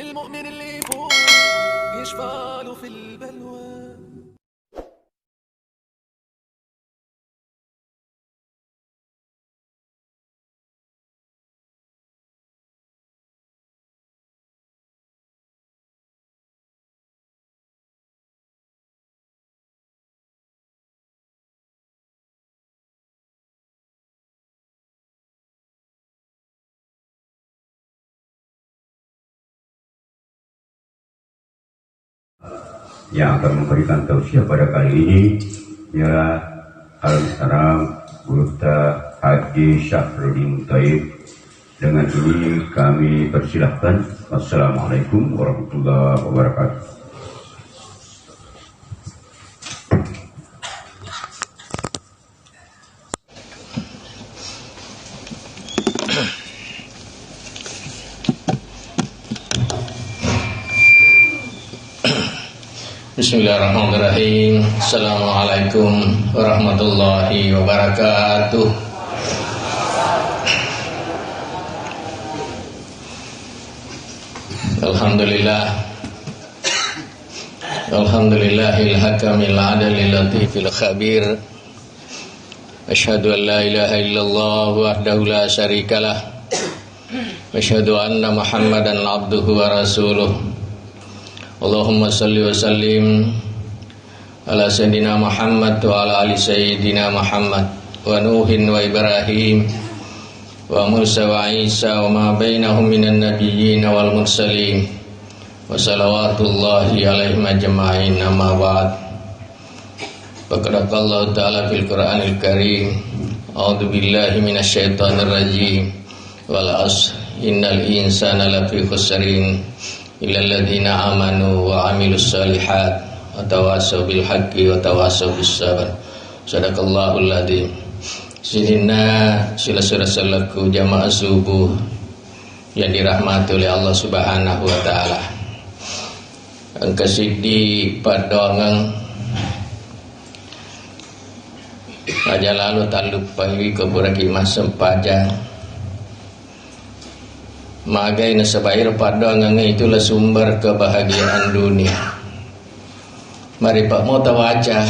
المؤمن اللي يفوق يشفع له في البلوى. Yang akan memberikan tausiah pada kali ini ialah Al-Salam Buta Haji Syafruddin Taib. Dengan ini kami persilahkan. Wassalamualaikum warahmatullahi wabarakatuh. Bismillahirrahmanirrahim. Assalamualaikum warahmatullahi wabarakatuh. Alhamdulillahil hakamil adalil latifil khabir. Asyhadu an la ilaha illallah wahdahu la syarikalah. Wa asyhadu anna Muhammadan abduhu wa rasuluh. Allahumma salli wa sallim ala sayyidina Muhammad wa ala ali sayyidina Muhammad wa Nuhin wa Ibrahim wa Musa wa Isa wa ma bainahum minan nabiyyin wal mursalin wa salawatullahi alaihim ajma'in, amma ba'd. Faqala ta'ala fil Qur'anil Karim, a'udzu billahi minasy syaithanir rajim, wal 'asr innal insana lafi khusrin illal ladzina amanu wa 'amilus shalihat wa tawassaw bil haqqi wa tawassaw bis sabr. Sadaqallahul adzim. Sidina silasalaku jamaah subuh yang dirahmati oleh Allah Subhanahu wa taala. Angka sidi padongang aja lalu tak lupa ke buraki masam pajang. Magai nasabair padang itulah sumber kebahagiaan dunia. Mari pak mau tawaca,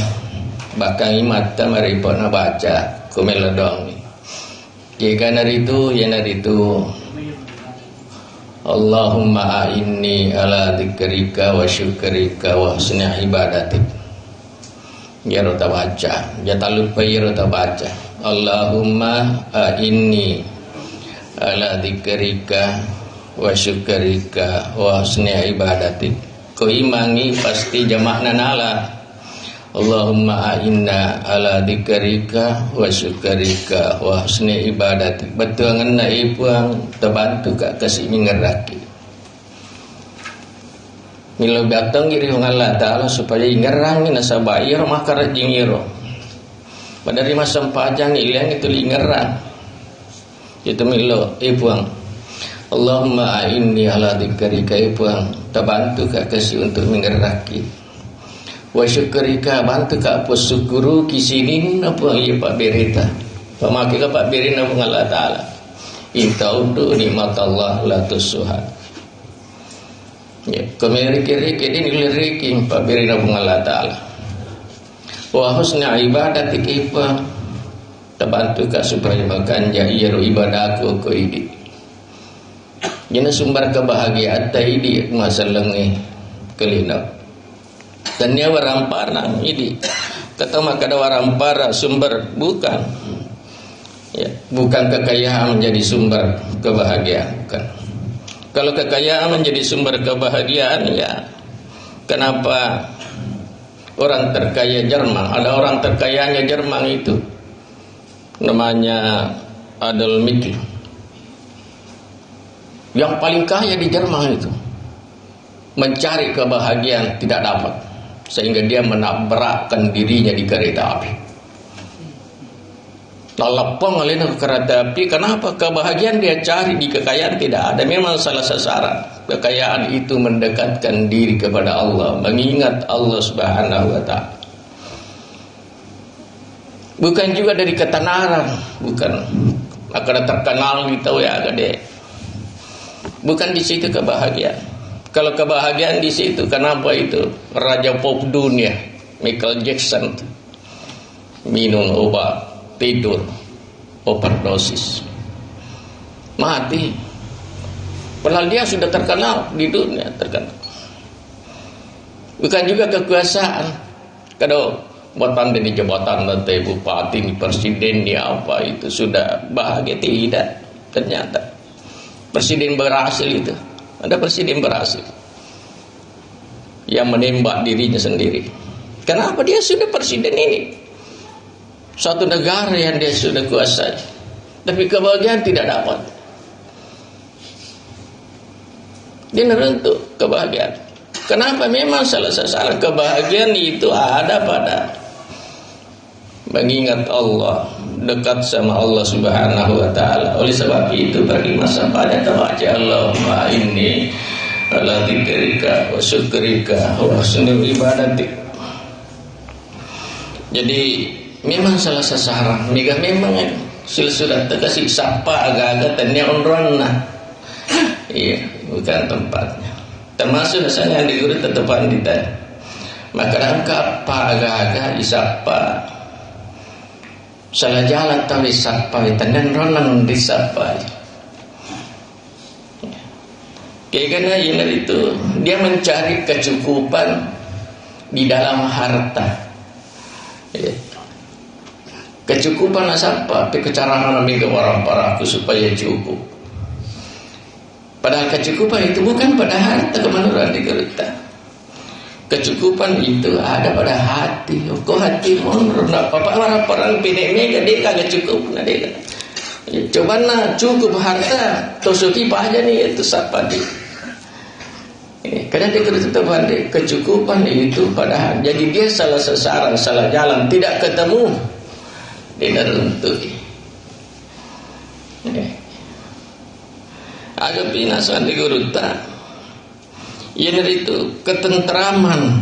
bahkan imata mari pak na baca kumeladong. Jika naritu ya naritu. Allahumma a'inni ala dzikrika wa syukrika wa husni ibadatik. Ya rota baca, ya tak lupa ya rota baca. Allahumma a'inni ala dzikrika wa syukrika wa husni ibadatik. Ko imangi pasti jamakna nala. Allahumma a'inna ala dzikrika wa syukrika wa husni ibadatik. Betul ngena ipuang terbantu kak kasih ngeraki. Milo datang giri Allah Ta'ala supaya ingerang nasabayir maka rajingiro. Padahal masa pajang ilang itu ingerang. Itu milo ipuang Allahumma a'inni ala dzikrika ipuang terbantu kak kasih untuk mengeraki. Wa syukrika bantu kak apa syukuru kisinin apa iya Pak Berita. Pamaki ka Pak Berita apa Allah Ta'ala. Intaudu nikmat Allah la tusuha. Ya, kemeriki-riki ini liriking Pak Berita apa Allah Ta'ala. Wa husna ibadatik ipa terbantu kak supaya makan jairu ibadahku ko idi. Jana sumber kebahagiaan taidi masalangi kelinap. Dan dia warampara ini kata maka ada warampara sumber bukan ya, bukan kekayaan menjadi sumber kebahagiaan bukan. Kalau kekayaan menjadi sumber kebahagiaan ya kenapa orang terkaya Jerman, ada orang terkayanya Jerman itu namanya Adolf Hitler, yang paling kaya di Jerman itu mencari kebahagiaan tidak dapat sehingga dia menabrakkan dirinya di kereta api. Lalapang oleh kereta api. Kenapa? Kebahagiaan dia cari di kekayaan tidak ada. Memang salah sasaran. Kekayaan itu mendekatkan diri kepada Allah, mengingat Allah Subhanahu wa ta'ala. Bukan juga dari ketenaran, bukan. Akan terkenal gitu ya gede. Bukan di situ kebahagiaan. Kalau kebahagiaan di situ, kenapa itu raja pop dunia Michael Jackson minum obat tidur, overdosis, mati. Padahal dia sudah terkenal di dunia, terkenal. Bukan juga kekuasaan. Kalau buat pandai di jabatan nanti bupati, ini presiden, ini apa itu sudah bahagia, tidak. Ternyata presiden berhasil itu. Ada presiden berhasil yang menembak dirinya sendiri. Kenapa? Dia sudah presiden ini. Suatu negara yang dia sudah kuasai, tapi kebahagiaan tidak dapat. Dia merentuk kebahagiaan. Kenapa? Memang salah kebahagiaan itu ada pada mengingat Allah, dekat sama Allah Subhanahu wa taala. Oleh sebab itu bagi masa pada tawaja Allahumma inni ala dzikrika wa syukrika wa husni ibadatik. Jadi memang salah sasaran. Memang sudah terkasih sapa agak-agak tanya onronna. Iya, bukan tempatnya. Termasuk misalnya di guru tetepan kita. Maka apa agak-agak disapa. Salah jalan tahu disapa, dan ronan disapa. Karena itu dia mencari kecukupan di dalam harta. Ya. Kecukupan apa? Kecarahan ambil orang paraku supaya cukup. Padahal kecukupan itu bukan pada harta kemenuran di gerita. Kecukupan itu ada pada hati. Kau hati menurut apa orang pinek mega dia kagak cukup nah dia. Ya, coba nak cukup harta tosuki aja nih itu siapa dia. Karena dia kecukupan kecukupan itu pada jadi dia salah sasaran, salah jalan, tidak ketemu tidak runtuh. Agak binasan di guruta. Ini itu ketentraman.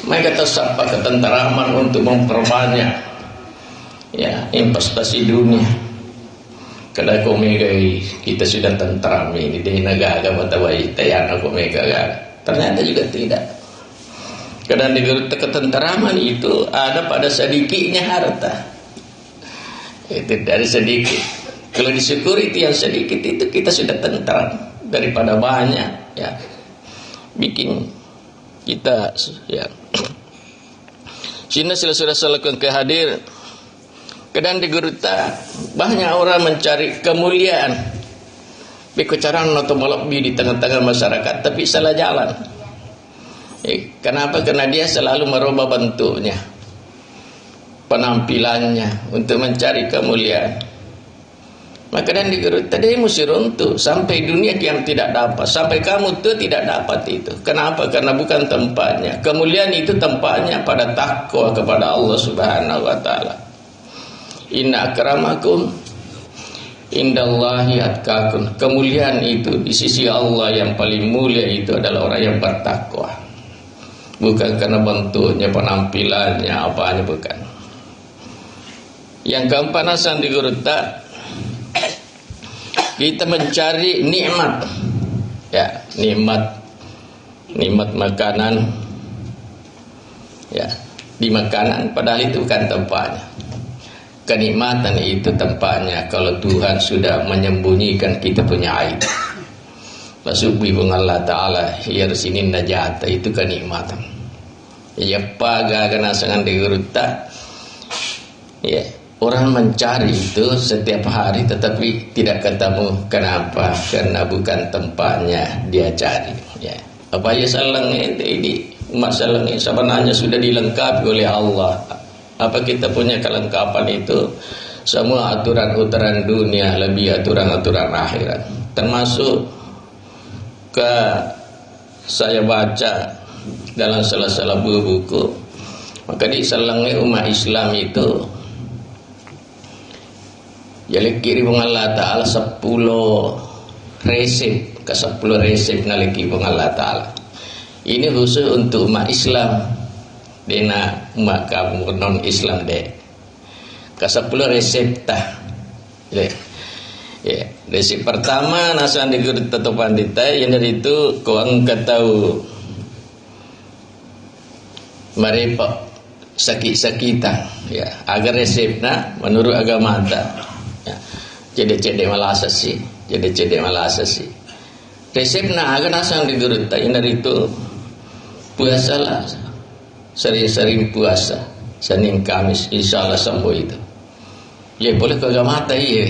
Mereka tersapa ketentraman untuk memperbanyak ya investasi dunia. Kada komegai kita sudah tentram ini di negara batawai tayana komega. Ternyata juga tidak. Kadang di ketentraman itu ada pada sedikitnya harta. Itu dari sedikit. Kalau disyukuri itu yang sedikit itu kita sudah tentram daripada banyak ya. Bikin kita ya. Sini sudah lakukan kehadir. Kadang di Guruta banyak orang mencari kemuliaan. Bikocaran atau melebih di tengah-tengah masyarakat tapi salah jalan. Kenapa? Karena dia selalu merubah bentuknya, penampilannya untuk mencari kemuliaan. Maka dan digerut tadi mesti runtuh sampai dunia yang tidak dapat, sampai kamu tuh tidak dapat itu. Kenapa? Karena bukan tempatnya. Kemuliaan itu tempatnya pada takwa kepada Allah Subhanahu wa taala. Inna akramakum indallahi atqakum. Kemuliaan itu di sisi Allah yang paling mulia itu adalah orang yang bertakwa. Bukan karena bentuknya, penampilannya, apanya bukan. Yang keempanasan di Guruta, kita mencari nikmat, ya nikmat makanan, ya di makanan. Padahal itu bukan tempatnya. Kenikmatan itu tempatnya kalau Tuhan sudah menyembunyikan kita punya aib. Subhanahu Allah Ta'ala ya sini najata itu kenikmatan. Ya paga kena sangan di Guruta. Ya. Orang mencari itu setiap hari tetapi tidak ketemu. Kenapa? Karena bukan tempatnya dia cari. Ya. Apa ya salang ini umat salang ini sebenarnya sudah dilengkapi oleh Allah. Apa kita punya kelengkapan itu? Semua aturan-aturan dunia lebih aturan-aturan akhirat. Termasuk ke saya baca dalam salah-salah buku. Maka di salangnya umat Islam itu jadi kirim Allah Ta'ala 10 resep ke 10 resep naliki Allah Ta'ala. Ini khusus untuk umat Islam. Dena umat kamu non Islam deh. Ke 10 resep tah. Ya, resep pertama nasan digurut tetap pandita yang dari itu kau angkat tahu mereka sakit-sakitan ya agar resepnya menurut agama anda ya cede-cede malasa sih resepnya agar nasan digurut yang dari itu puasalah sering-sering puasa Senin Kamis insyaallah sembuh itu ya boleh ke agama anda ya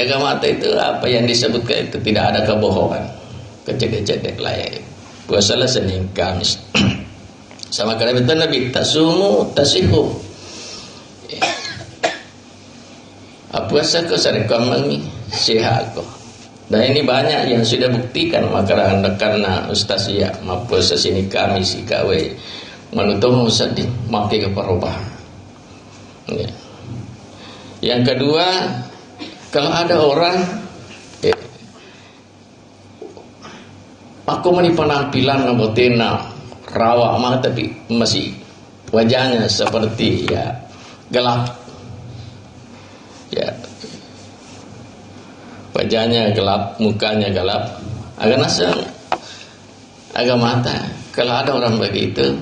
agama itu apa yang disebutkan itu tidak ada kebohongan kecedek-cedek lah ya puasalah Senin Kamis sama kata betul Nabi tasumu tasihu puasa ko sarekamang sehat ko dan ini banyak yang sudah buktikan maka karena Ustaz ya puasa Senin Kamis ikawe menutup sedih makai ke perubahan ya. Yang kedua kalau ada orang aku meni penampilan nabotena rawa mah tapi masih wajahnya seperti ya gelap ya wajahnya gelap mukanya gelap agak nasam agak mata kalau ada orang begitu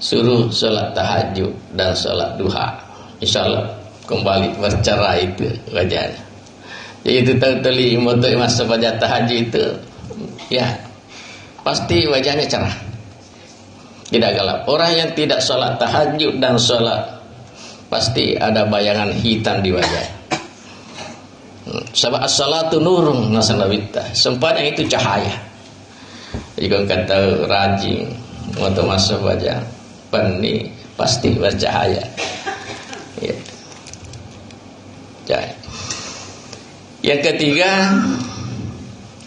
suruh sholat tahajud dan sholat duha insyaallah kembali bercerai itu wajahnya. Jadi itu teli moto masa pada tahajud itu ya pasti wajahnya cerah. Tidak gelap. Orang yang tidak sholat tahajud dan sholat pasti ada bayangan hitam di wajah. Sebab as-salatu nurun nasanawita. Sempatnya itu cahaya. Jadi kalau kata rajin moto masa wajah ini pasti bercahaya. Ya. Yang ketiga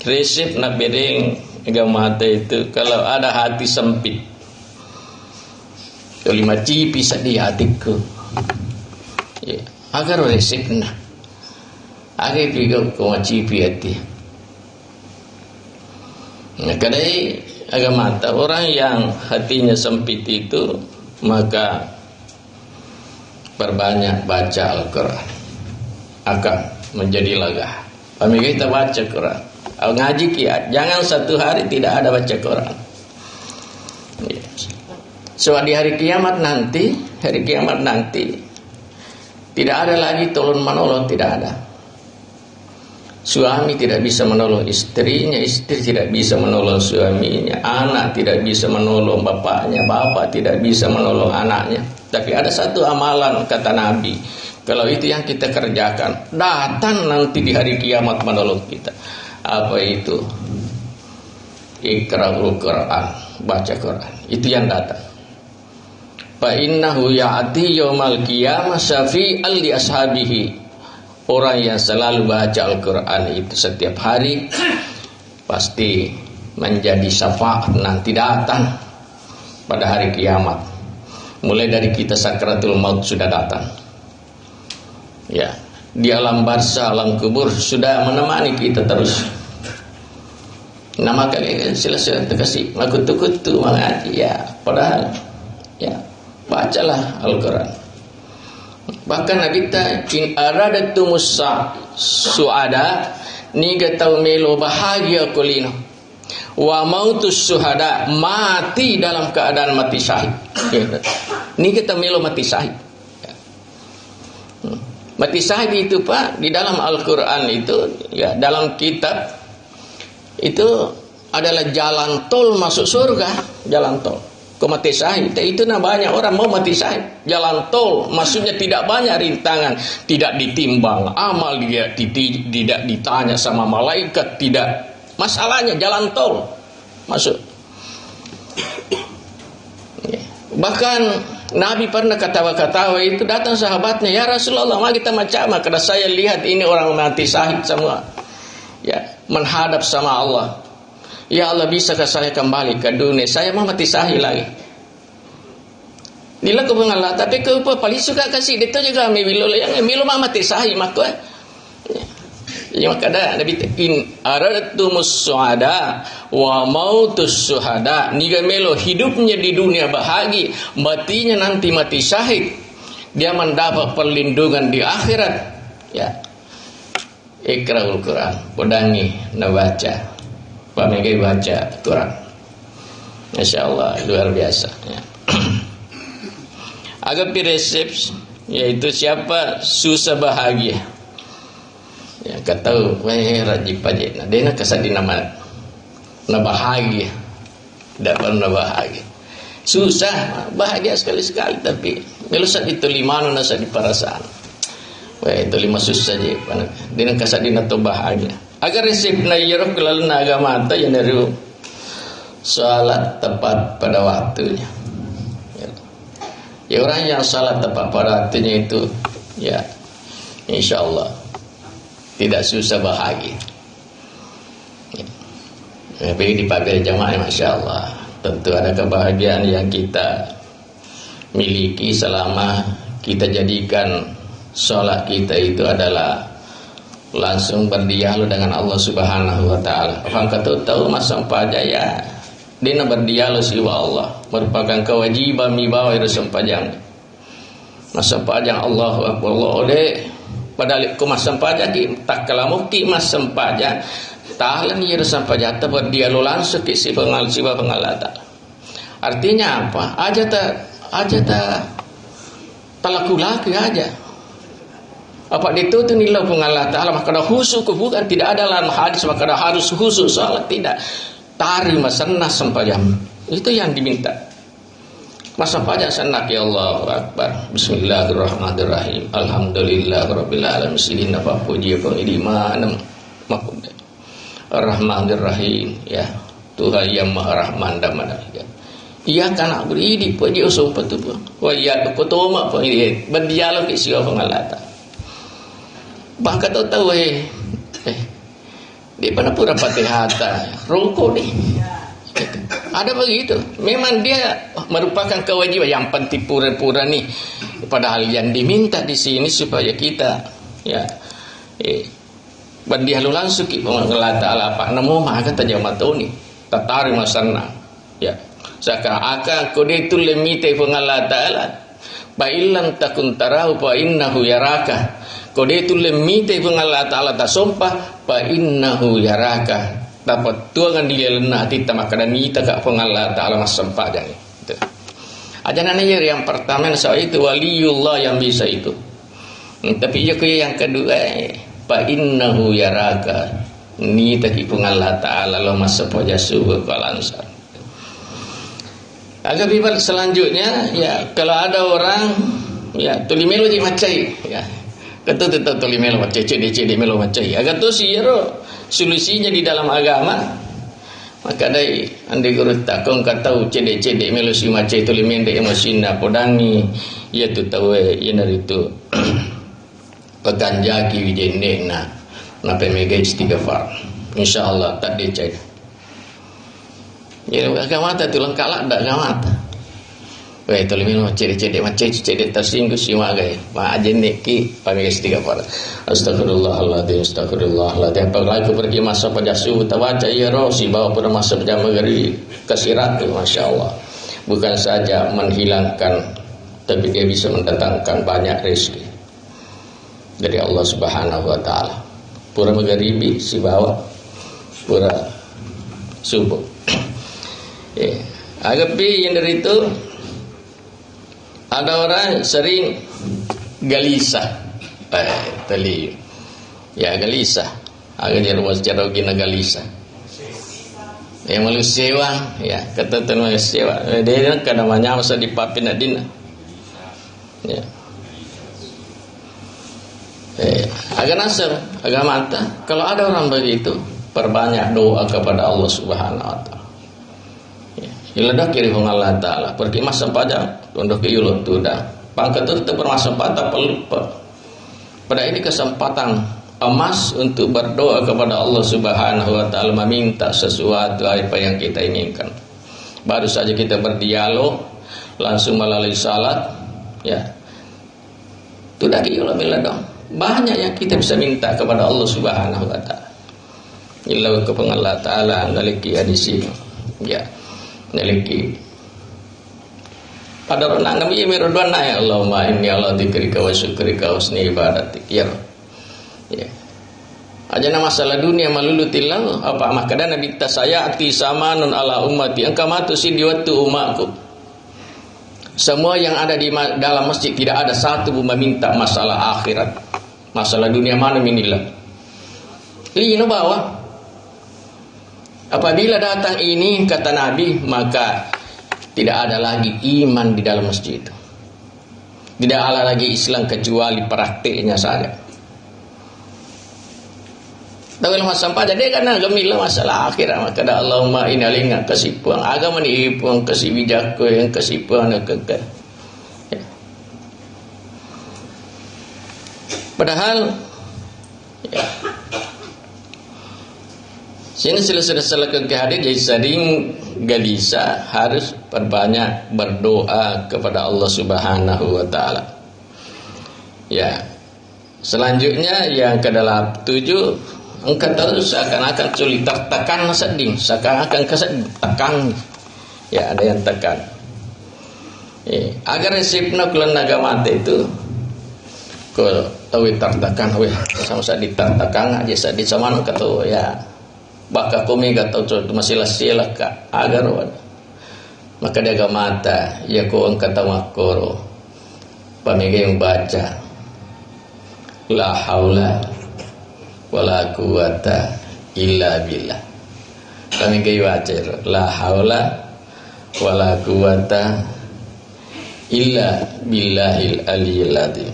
resep nabiring agama itu kalau ada hati sempit kelima cipi sedih hatiku ya agar resepnya agar juga kau cipi hati nah kadai agama orang yang hatinya sempit itu maka perbanyak baca Al-Quran akan menjadi lega. Kami kita baca Quran. Ngaji kiat. Jangan satu hari tidak ada baca Quran. So di hari kiamat nanti tidak ada lagi tolong menolong, tidak ada. Suami tidak bisa menolong istrinya, istri tidak bisa menolong suaminya, anak tidak bisa menolong bapaknya, bapak tidak bisa menolong anaknya. Tapi ada satu amalan kata Nabi, kalau itu yang kita kerjakan, datang nanti di hari kiamat menolong kita. Apa itu? Iqra'ul Quran, baca Quran. Itu yang datang. Fa innahu ya'ti yaumal qiyamah syafi'an li ashabihi. Orang yang selalu baca Al-Quran itu setiap hari pasti menjadi syafaat nanti datang pada hari kiamat. Mulai dari kita sakratul maut sudah datang. Ya, di alam barzah, alam kubur sudah menemani kita terus. Nama kalian selesai terkasih makutu-kutu mengaji ya, padahal ya bacalah Al-Quran. Bahkan Nabi ta in aradatumus suada ni gatau melo bahagia kulino wa mautus suhada mati dalam keadaan mati syahid. Ni kita melo mati syahid. Mati syahid itu Pak di dalam Al-Quran itu ya dalam kitab itu adalah jalan tol masuk surga, jalan tol. Kau mati syahid itu banyak orang mau mati syahid jalan tol maksudnya tidak banyak rintangan, tidak ditimbang amal, dia tidak ditanya sama malaikat, tidak masalahnya jalan tol masuk. Bahkan Nabi pernah katawa-katawa itu datang sahabatnya, ya Rasulullah mari kita macam karena saya lihat ini orang mati syahid semua ya menghadap sama Allah. Ya Allah, bisakah saya kembali ke dunia? Saya mau mati syahid lagi. Nila ko Allah, tapi ko pa paling suka kasih dito juga milo yang milo mati syahid mako. Ya makada Nabi in aratumus suada wa mautus suhada. Niga melo hidupnya di dunia bahagia, matinya nanti mati syahid. Dia mendapat perlindungan di akhirat. Ya. ikra'ul Quran, podangi na baca, pamege baca Quran. Masya Allah, luar biasa ya. Agak resep, yaitu siapa susah bahagia ya, kata weh rajib pajak nah dia nak kasih nama na bahagia, tidak pernah bahagia, susah bahagia sekali-sekali, tapi melusat itu limano nasa di perasaan weh itu lima susah je dia nak kasih dina tu bahagia. Agar resep na yoroh kelalu na agama ta yang dari salat tepat pada waktunya. Ya, orang yang salat tepat pada waktunya itu ya insya Allah tidak susah bahagia. Ya, pergi dipakai jamaah, masya Allah. Tentu ada kebahagiaan yang kita miliki selama kita jadikan salat kita itu adalah langsung berdialog dengan Allah Subhanahu wa taala. Orang kata tahu masa pajaya dina berdialog siwa Allah merupakan kewajiban mibawa itu sempajang. Masa pajang Allahu akbar Allah ode padahal ku masa pajang di tak kalamukti masa pajang tahalan ieu sampajang ta berdialog langsung ke si pengalata. Artinya apa? Aja ta talakulaki aja. Apa itu nilai pengalat Allah maka khusyuk bukan tidak ada dalam hadis maka harus khusyuk salat tidak. Tari masanah sempajam itu yang diminta. Masa pajak sanak ya Allahu akbar. Bismillahirrahmanirrahim. Alhamdulillahirabbil alamin. Silina pa puji pangiliman makun. Ar-Rahmanir-Rahim ya. Tuhan yang Maha Rahman dan Maha Rahim. Ia kana beri puji usung patu. Wa ya kutuma pangili berdialog isi pengalata. Bahkan tahu di mana pura patihata rukuk nih ada begitu. Memang dia merupakan kewajiban yang penting pura-pura nih. Padahal yang diminta di sini supaya kita ya berdialog langsung ki pengelata ala pak nemu maka tajamatuni tatari masana ya seakan-akan kodetul lemite pengelata ala fa illam takun tarahu fa innahu yaraka. Kodetul lemite pengelata ala tasompah fa innahu yaraka. Dapat tuangan dia lenah tita makanan kita kak pengalata ala masampa jang itu. Ajaran yang pertama soal itu waliullah yang bisa itu. Tapi yang kedua fa innahu yaraka. Ni taki pengalata ala lo masampa jasu kalansar. Agak bibal selanjutnya ya kalau ada orang ya tulimelo di macai ya. Kata tetap tulimelo macai cede melo macai. Agak tu siro solusinya di dalam agama maka dai ande guru takong katau cede melo si macai tulimende emosina podangi ya tu tahu ya dari itu peganjaki wijene na pemega istighfar insyaallah tak dicai. Ya agama ta tulang kalak dak agama ta. Weh tulimelo cede macai cede tersinggung si magai ma ajene ki pamega istighfar. Astagfirullahaladzim, astagfirullahaladzim. Apalagi pergi masa pajasu tawaca ya roh si bawa pada masa pejama geri kasirat tu, masya Allah. Bukan saja menghilangkan, tapi dia bisa mendatangkan banyak rezeki dari Allah Subhanahu Wa Taala. Pura magharibi si bawa pura subuh. Agapi yang dari itu ada orang sering gelisah. Tali ya gelisah agak dia ruas jaro gina gelisah yang malu sewa ya kata teman sewa dia kan namanya masa di papin adina ya agak nasar agak mata kalau ada orang begitu perbanyak doa kepada Allah Subhanahu Wa Taala ya iladah kiri Allah Taala pergi masa pajak untuk ke yulut tu dah pangkat itu bermasa patah pelupa. Pada ini kesempatan emas untuk berdoa kepada Allah Subhanahu Wa Taala meminta sesuatu apa yang kita inginkan. Baru saja kita berdialog langsung melalui salat, ya. Itu dari Allah dong. Banyak yang kita bisa minta kepada Allah Subhanahu Wa Taala. Illa ke Allah Taala ngaliki hadis ini, ya. Ngaliki pada orang Nabi Mirdwana ya Allahumma inni ala dzikrika wa syukrika wa husni ibadatik ya. Ajana masalah dunia malulutillah apa maka dan Nabi tasayati samanun ala ummati angkamatu sidiwatu umatku. Semua yang ada di dalam masjid tidak ada satu pun meminta masalah akhirat. Masalah dunia mana minillah. Ini bawa. Apabila datang ini kata Nabi maka tidak ada lagi iman di dalam masjid itu. Tidak ada lagi Islam kecuali praktiknya saja. Tapi masa pada dia karena gemilah masalah akhirat maka dah Allahumma inna linga kesipuan agama ni puang kasih bijak yang kesipuan kekal. Ya. Padahal ya. Sini selesai ke hadis jadi sering gelisah harus perbanyak berdoa kepada Allah Subhanahu wa taala. Ya. Selanjutnya yang ke-7 engkau tahu seakan-akan sulit tertekan sedih, seakan-akan tekan. Ya ada yang tekan. Agar resipna kulan agama itu ko tahu tertekan we sama sedih tertekan aja sedih sama kata ya. Baka kumi kata tu masih lasila ka agar wan. Maka dia mata ya ko engkau tahu makoro. Pamigay yang baca la haula wala quwata illa billah. Kami gay wajar la haula wala quwata illa billahil aliyil azim.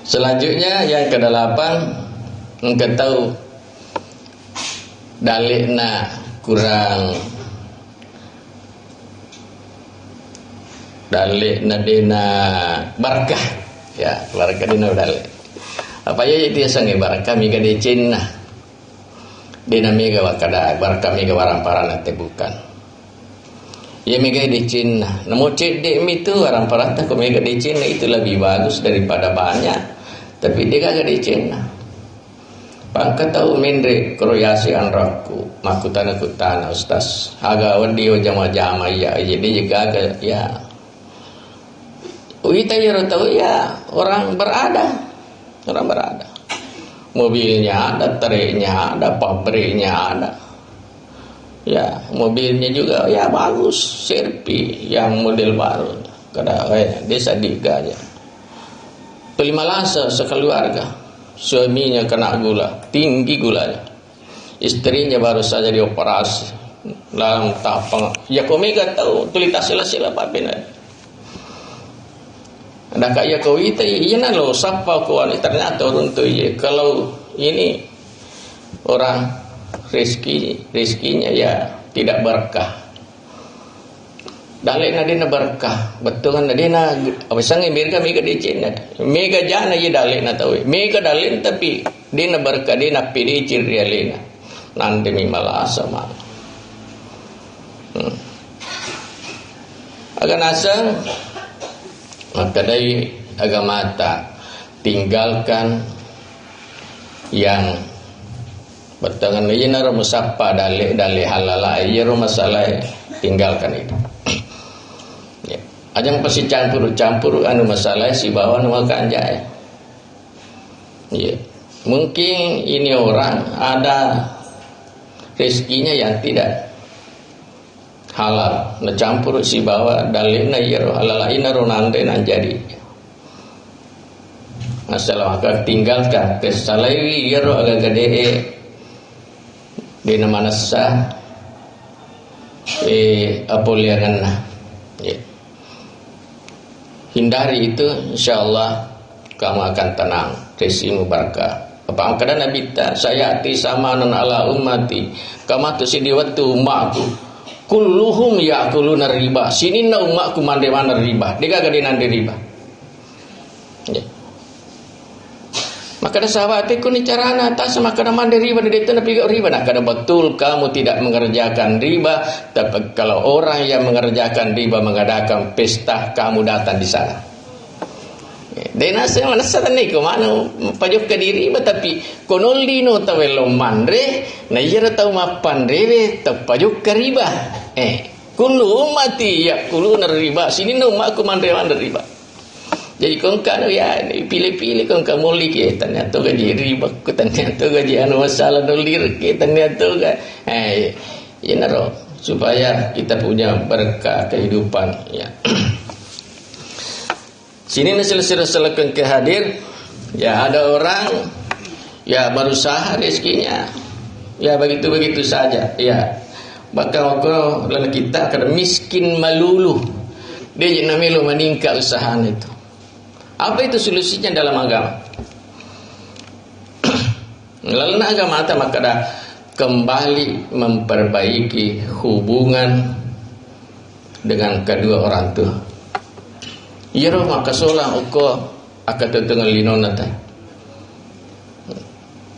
Selanjutnya yang ke-8 engkau tahu dalilna kurang dalilna dina barakah. Ya, keluarga dina dalil. Apa ya itu sange barakah miga de cenna. Dina miga wakada barakah miga waramparana teh bukan. Ya miga de cenna. Namo cede itu waramparana ko miga de cenna itu lebih bagus daripada banyak. Tapi dia kagak de cenna. Pangkat tahu mendre kroyasi anraku makutana kutana ustaz. Aga wadio jama-jama ya jadi juga ya. Kita tahu ya orang berada, mobilnya ada, trainya ada, pabriknya ada, ya mobilnya juga ya bagus, Sherpy yang model baru, kada desa diga aja, beli malasa sekeluarga, suaminya kena gula, tinggi gulanya, istrinya baru saja dioperasi, dalam tahap, ya komika tahu, tulitas sila-sila papina. Ada kaya kau itu, iya nalo siapa kau ini ternyata orang tu iya. Kalau ini orang rezekinya ya tidak berkah. Dalek nadina berkah, betul kan nadina. Apa sange mereka mega dicina, mega jana iya dalek na tahu. Mega dalek tapi dina berkah dina pilih ciri alina. Nanti mimalah sama. Agan asal. Maka dari agama tak tinggalkan yang bertangan ini nara musapa dalih halala iya masalah tinggalkan itu. Ya. Ajang pasti campur anu masalah si bawa nama kanjai. Ya. Mungkin ini orang ada rezekinya yang tidak halal, na campur si bawa dalil na yero halal ina ronande nan jadi. Masalah maka tinggalkan kesalai yero agak gede di nama nasa apoliangan ya. Hindari itu insyaallah kamu akan tenang, rezekimu berkah. Apa angkada Nabi ta sayati samanan ala ummati kama tu sidiwatu umatku kulluhum ya'kuluna riba. Sini na umatku mande mana riba. Dia kagak dinande riba. Ya. Maka ada sahabat itu ni carana tak sama kada mande riba di itu nabi riba. Nah, kada betul kamu tidak mengerjakan riba, tapi kalau orang yang mengerjakan riba mengadakan pesta kamu datang di sana. Dena saya mana sana ni ko mana pajuk ke diri tapi konol dino tawelo mandre na yera tahu mapan rere tapajuk ke riba kullu ummati yakuluna riba sini no maku mandre riba Jadi kau kan ya pilih-pilih kau mulik ya ternyata gaji riba ku ternyata gaji anu masalah nulir ke ternyata kan ya naro supaya kita punya berkah kehidupan ya. Sini selesai ke hadir ya, ada orang ya berusaha rezekinya ya begitu saja ya, bahkan kalau kita akan miskin malulu dia jadi melu meningkat usaha itu. Apa itu solusinya dalam agama? Lalu agama itu maka dah kembali memperbaiki hubungan dengan kedua orang tua. Ya roh maka solang uko akan tentukan linona tay.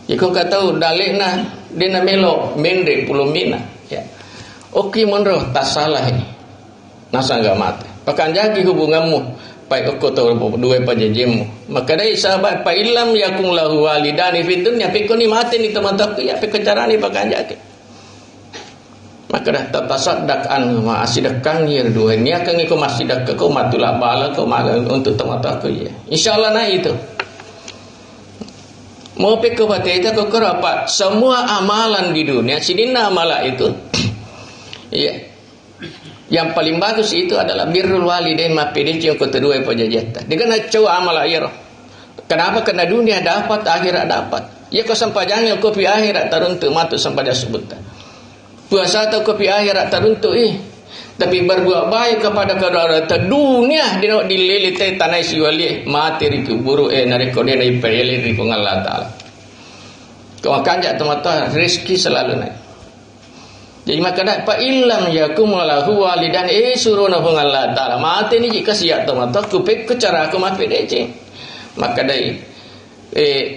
Jika kau tahu dalih na dia na melo mende pulumina ya. Oke monro tak salah ini. Nasa agama itu. Pakan jagi hubunganmu. Pai uko tahu dua pajajimu. Maka dari sahabat pa ilam yakung lahu walidani fi dunya pe koni mati ni teman-teman ya pe kecarani pakan jagi. Maka dah tatasaddaq an ma asidakang yer dua ni akan iko masidak ko matula bala ko magang untuk teman-teman ya. Insyaallah nah itu. Mau pe ko bateta ko kerapa semua amalan di dunia sidina amala itu ya. Yang paling bagus itu adalah birrul walidain ma PDC yang kedua pajajata. Dia kena coba amal akhir. Kenapa? Karena dunia dapat, akhirat dapat. Ya kau sampai jangan kopi akhirat teruntuk matu sampai dah sebut. Puasa atau kopi akhirat teruntuk tapi berbuat baik kepada kedua dunia dia dililit tanah siwali mati di kubur narikode na ipeli di Allah Taala. Kau kanjak teman-teman rezeki selalu naik. Jadi maka dak pa illam yakum lahu walidan suruna hung Allah Taala mate ni jika siap teman-teman ku pek cara aku mate dece maka dai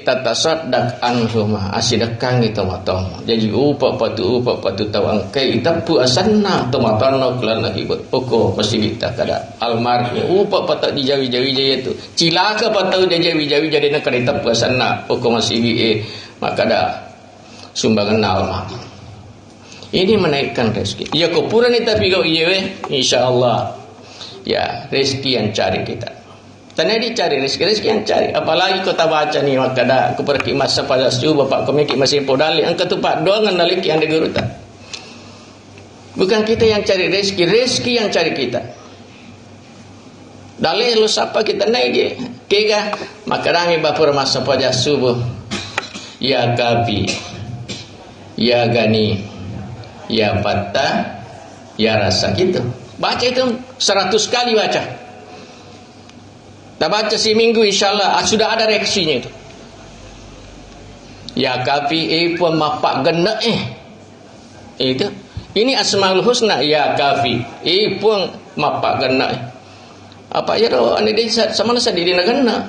tatasaddaq anhuma asidakang itu teman-teman. Jadi upa patu tawang kai tapu asanna teman-teman kelan lagi pokok masih kita kada almarhum upa patu dijawi-jawi jaya itu cilaka patu dijawi-jawi jadi nak kada tapu asanna pokok masih maka dah sumbangan alma. Ini menaikkan rezeki. Ya kupuran kita pikau iya insyaallah. Ya rezeki yang cari kita. Tanya dicari rezeki yang cari. Apalagi kau baca ni maka dah aku pergi masa pada su bapak kami masih podali angkat tupak doang ngendalik yang digerutan. Bukan kita yang cari rezeki yang cari kita. Dalih lu siapa kita naik je. Kega maka rangi bapur masa pada subuh. Ya kabi. Ya gani. Ya patah, ya rasa gitu. Baca itu 100 kali baca. Tak baca seminggu insyaAllah sudah ada reaksinya itu. Ya kafi pun mapak genak itu. Ini Asmaul Husna ya kafi pun mapak genak. Apa ya roh ane dia sama nasa di dina genak.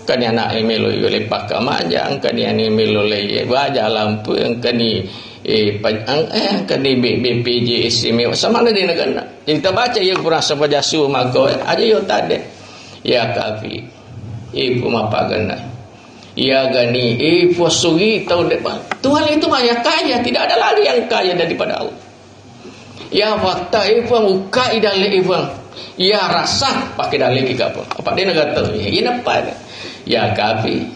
Kan ya nak emelo lepak kamajang kan ya emelo le baja lampu kan ni kan ni BPJ istimewa sama ada di negara. Jadi kita baca ya kurang sahaja su maka aja yo tade. Ya kafi. Ibu mapagana. Ya gani sugi tahu depan. Tuhan itu Maha Kaya, tidak ada lagi yang kaya daripada Allah. Ya fakta muka idale ya rasa pakai dalil kita apa? Apa dia nak kata? Ini apa? Ya kafi.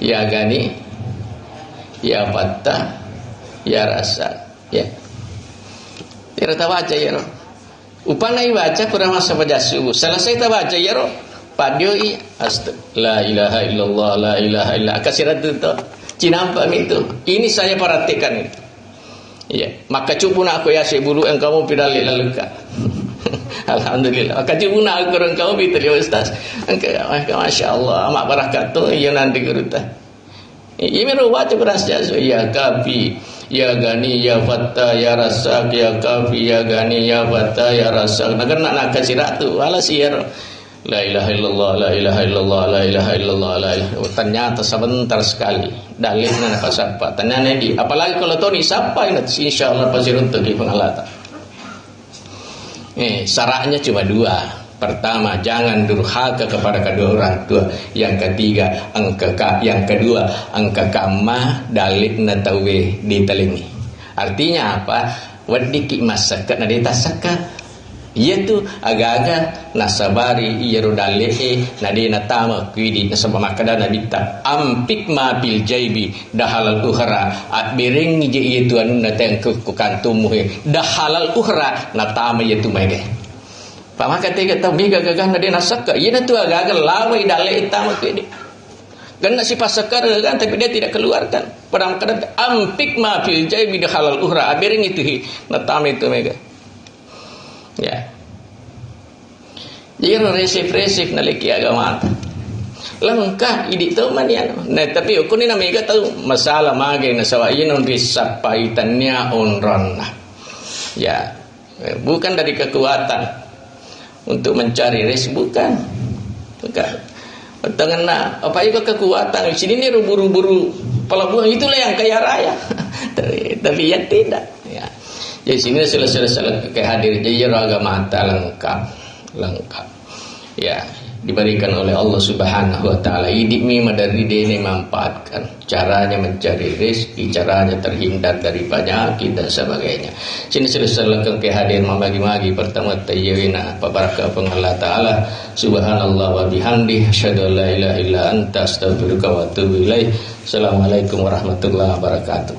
Ya gani. Ya patah, ya rasa, ya. Tidak baca ya roh. Upanai baca kurang masa pada subuh. Selesai tak baca ya roh. Padioi la ilaha illallah la ilaha illallah. Kasirat itu. Cinampak itu. Ini saya perhatikan itu. Ya. Maka cuba nak aku ya sebulu yang kamu pidalik lalu ka. Alhamdulillah. Maka cuba nak aku orang kamu pidalik ustaz. Masya Allah. Amat barakat tu. Ya nanti gerutan. Ini baca berasnya ya kafi ya gani ya fatta ya rasak ya kafi ya gani ya fatta ya rasak. Nak kasih ratu wala sihir. La ilaha illallah la ilaha illallah la ilaha illallah la ilaha. Ternyata sebentar sekali dalilnya nak siapa? Tanya di apalagi kalau tahu ni siapa ini insyaallah pasti untuk di pengalatan. Syaratnya cuma 2. Pertama, jangan durhaka kepada kedua orang tua. Yang ketiga, yang kedua, angkakama dalik natawe ditelingi. Artinya apa? Wadiki masakat nadita saka. Iaitu agak-agak nasabari iya rodale nadina tama kuidi nasaba makada nabita ampik ma bil jaibi dahalal uhra at bereng je iaitu anu nateng ku kantumu dahalal uhra natama iaitu mege pamaka tega tabi gagah nadina sakka iya tu agak-agak lawai dale tama kuidi kena si pasakar kan tapi dia tidak keluarkan pada makada ampik ma bil jaibi dahalal uhra bereng itu natama itu mege ya, jadi resip-resip naliki agama lengkap idi teman ya. Nah tapi aku ni namanya tahu masalah mage nasawa inon risapaitannya onronna. Ya, bukan dari kekuatan untuk mencari rezeki bukan. Tengah apa itu kekuatan? Sini ni buru-buru pelabuhan itulah yang kaya raya. Tapi ya tidak. Ya. Jadi sini selesai kehadir jadi agama lengkap. Ya, diberikan oleh Allah Subhanahu wa taala. Hidup memang dari dene manfaatkan. Caranya mencari rezeki, caranya terhindar dari penyakit dan sebagainya. Sini selesai kehadir membagi-bagi pertama tayyibina pabaraka Allah taala. Subhanallah wa bihamdi asyhadu an la ilaha illa anta astaghfiruka wa atubu ilaik. Assalamualaikum warahmatullahi wabarakatuh.